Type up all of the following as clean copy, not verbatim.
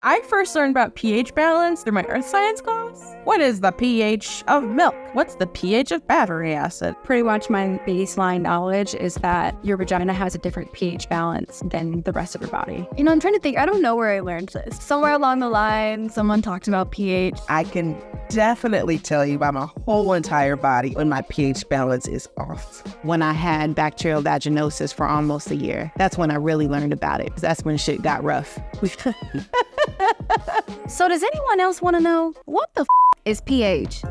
I first learned about pH balance through my earth science class. What is the pH of milk? What's the pH of battery acid? Pretty much my baseline knowledge is that your vagina has a different pH balance than the rest of your body. I'm trying to think. I don't know where I learned this. Somewhere along the line, someone talked about pH. I can definitely tell you by my whole entire body when my pH balance is off. When I had bacterial vaginosis for almost a year, that's when I really learned about it. That's when shit got rough. So does anyone else want to know what the is pH?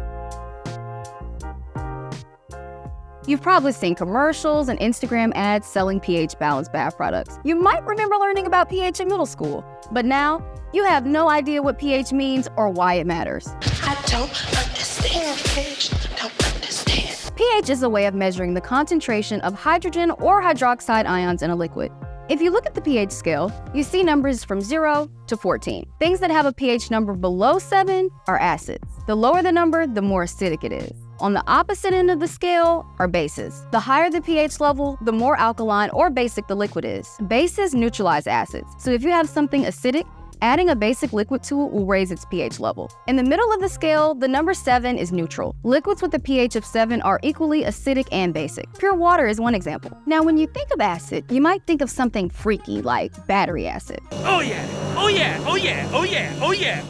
You've probably seen commercials and Instagram ads selling pH balanced bath products. You might remember learning about pH in middle school, but now you have no idea what pH means or why it matters. I don't understand pH. Don't understand. pH is a way of measuring the concentration of hydrogen or hydroxide ions in a liquid. If you look at the pH scale, you see numbers from 0 to 14. Things that have a pH number below 7 are acids. The lower the number, the more acidic it is. On the opposite end of the scale are bases. The higher the pH level, the more alkaline or basic the liquid is. Bases neutralize acids. So if you have something acidic, adding a basic liquid to it will raise its pH level. In the middle of the scale, the number 7 is neutral. Liquids with a pH of 7 are equally acidic and basic. Pure water is one example. Now, when you think of acid, you might think of something freaky like battery acid. Oh yeah, oh yeah, oh yeah, oh yeah, oh yeah.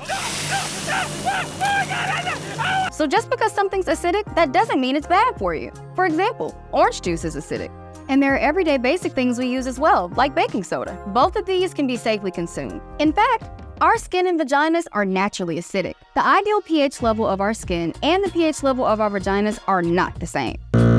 So just because something's acidic, that doesn't mean it's bad for you. For example, orange juice is acidic. And there are everyday basic things we use as well, like baking soda. Both of these can be safely consumed. In fact, our skin and vaginas are naturally acidic. The ideal pH level of our skin and the pH level of our vaginas are not the same.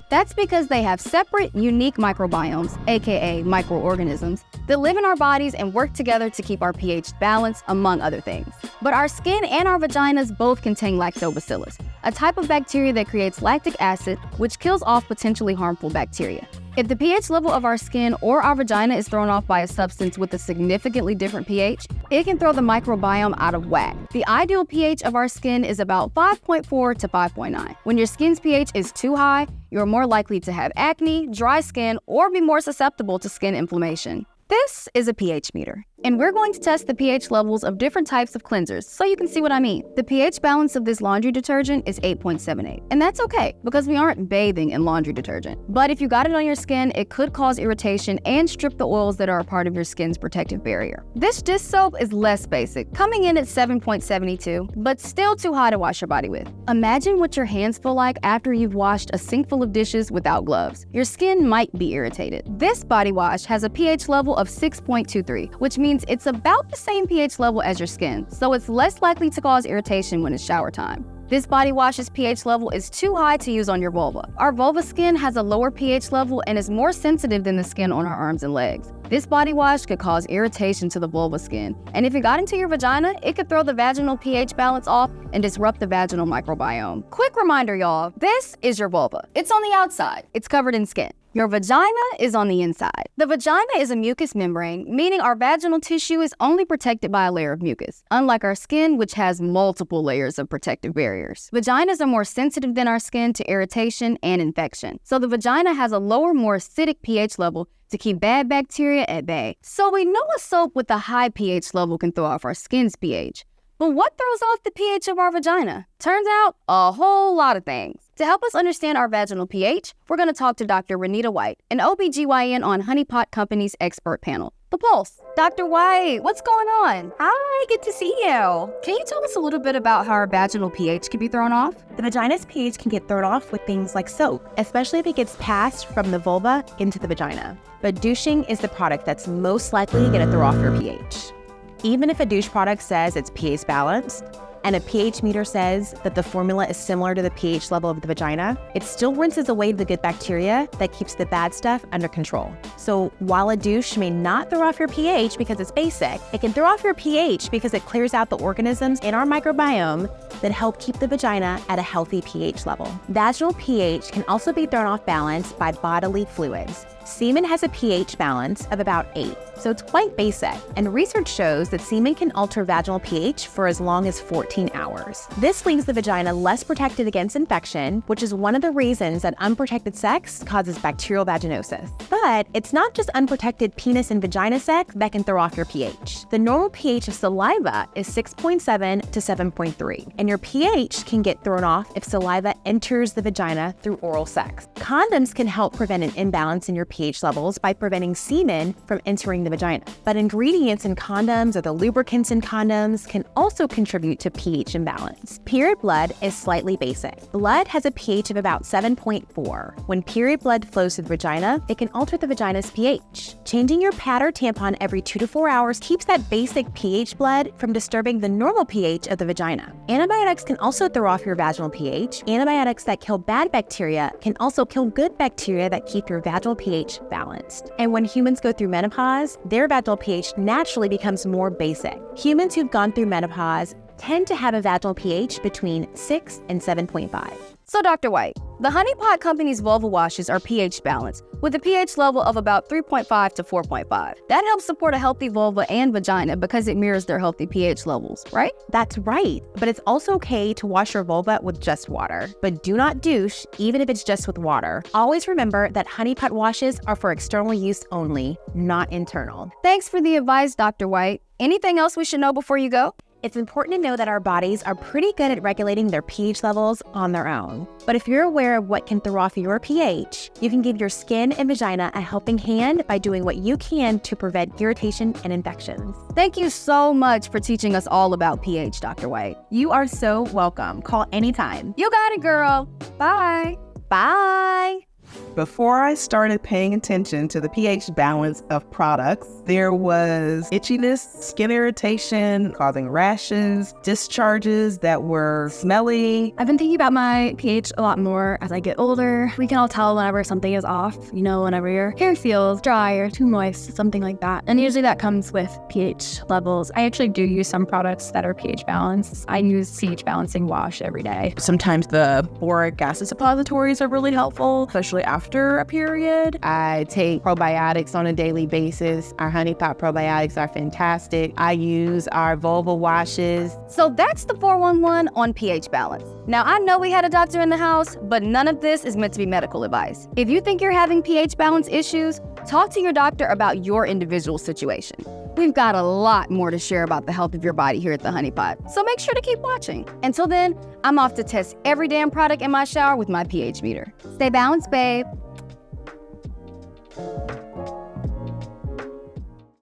That's because they have separate, unique microbiomes, aka microorganisms, that live in our bodies and work together to keep our pH balanced, among other things. But our skin and our vaginas both contain lactobacillus, a type of bacteria that creates lactic acid, which kills off potentially harmful bacteria. If the pH level of our skin or our vagina is thrown off by a substance with a significantly different pH, it can throw the microbiome out of whack. The ideal pH of our skin is about 5.4 to 5.9. When your skin's pH is too high, you're more likely to have acne, dry skin, or be more susceptible to skin inflammation. This is a pH meter, and we're going to test the pH levels of different types of cleansers so you can see what I mean. The pH balance of this laundry detergent is 8.78, and that's okay because we aren't bathing in laundry detergent. But if you got it on your skin, it could cause irritation and strip the oils that are a part of your skin's protective barrier. This dish soap is less basic, coming in at 7.72, but still too high to wash your body with. Imagine what your hands feel like after you've washed a sink full of dishes without gloves. Your skin might be irritated. This body wash has a pH level of 6.23, which means it's about the same pH level as your skin, so it's less likely to cause irritation when it's shower time. This body wash's pH level is too high to use on your vulva. Our vulva skin has a lower pH level and is more sensitive than the skin on our arms and legs. This body wash could cause irritation to the vulva skin, and if it got into your vagina, it could throw the vaginal pH balance off and disrupt the vaginal microbiome. Quick reminder, y'all, this is your vulva. It's on the outside. It's covered in skin. Your vagina is on the inside. The vagina is a mucous membrane, meaning our vaginal tissue is only protected by a layer of mucus, unlike our skin, which has multiple layers of protective barriers. Vaginas are more sensitive than our skin to irritation and infection, so the vagina has a lower, more acidic pH level to keep bad bacteria at bay. So we know a soap with a high pH level can throw off our skin's pH. But what throws off the pH of our vagina? Turns out, a whole lot of things. To help us understand our vaginal pH, we're going to talk to Dr. Renita White, an OBGYN on Honey Pot Company's expert panel, The Pulse. Dr. White, what's going on? Hi, good to see you. Can you tell us a little bit about how our vaginal pH can be thrown off? The vagina's pH can get thrown off with things like soap, especially if it gets passed from the vulva into the vagina. But douching is the product that's most likely going to throw off your pH. Even if a douche product says it's pH balanced, and a pH meter says that the formula is similar to the pH level of the vagina, it still rinses away the good bacteria that keeps the bad stuff under control. So while a douche may not throw off your pH because it's basic, it can throw off your pH because it clears out the organisms in our microbiome that help keep the vagina at a healthy pH level. Vaginal pH can also be thrown off balance by bodily fluids. Semen has a pH balance of about 8, so it's quite basic, and research shows that semen can alter vaginal pH for as long as 14 hours. This leaves the vagina less protected against infection, which is one of the reasons that unprotected sex causes bacterial vaginosis. But it's not just unprotected penis and vagina sex that can throw off your pH. The normal pH of saliva is 6.7 to 7.3, and your pH can get thrown off if saliva enters the vagina through oral sex. Condoms can help prevent an imbalance in your pH levels by preventing semen from entering the vagina. But ingredients in condoms or the lubricants in condoms can also contribute to pH imbalance. Period blood is slightly basic. Blood has a pH of about 7.4. When period blood flows to the vagina, it can alter the vagina's pH. Changing your pad or tampon every 2 to 4 hours keeps that basic pH blood from disturbing the normal pH of the vagina. Antibiotics can also throw off your vaginal pH. Antibiotics that kill bad bacteria can also kill good bacteria that keep your vaginal pH balanced. And when humans go through menopause, their vaginal pH naturally becomes more basic. Humans who've gone through menopause tend to have a vaginal pH between 6 and 7.5. So Dr. White, the Honey Pot Company's vulva washes are pH balanced with a pH level of about 3.5 to 4.5. That helps support a healthy vulva and vagina because it mirrors their healthy pH levels, right? That's right, but it's also okay to wash your vulva with just water. But do not douche, even if it's just with water. Always remember that Honey Pot washes are for external use only, not internal. Thanks for the advice, Dr. White. Anything else we should know before you go? It's important to know that our bodies are pretty good at regulating their pH levels on their own. But if you're aware of what can throw off your pH, you can give your skin and vagina a helping hand by doing what you can to prevent irritation and infections. Thank you so much for teaching us all about pH, Dr. White. You are so welcome. Call anytime. You got it, girl. Bye. Bye! Before I started paying attention to the pH balance of products, there was itchiness, skin irritation, causing rashes, discharges that were smelly. I've been thinking about my pH a lot more as I get older. We can all tell whenever something is off, whenever your hair feels dry or too moist, something like that. And usually that comes with pH levels. I actually do use some products that are pH balanced. I use pH balancing wash every day. Sometimes the boric acid suppositories are really helpful, especially after a period. I take probiotics on a daily basis. Our Honey Pot probiotics are fantastic. I use our vulva washes. So that's the 411 on pH balance. Now, I know we had a doctor in the house, but none of this is meant to be medical advice. If you think you're having pH balance issues, talk to your doctor about your individual situation. We've got a lot more to share about the health of your body here at the Honey Pot, so make sure to keep watching. Until then, I'm off to test every damn product in my shower with my pH meter. Stay balanced, babe.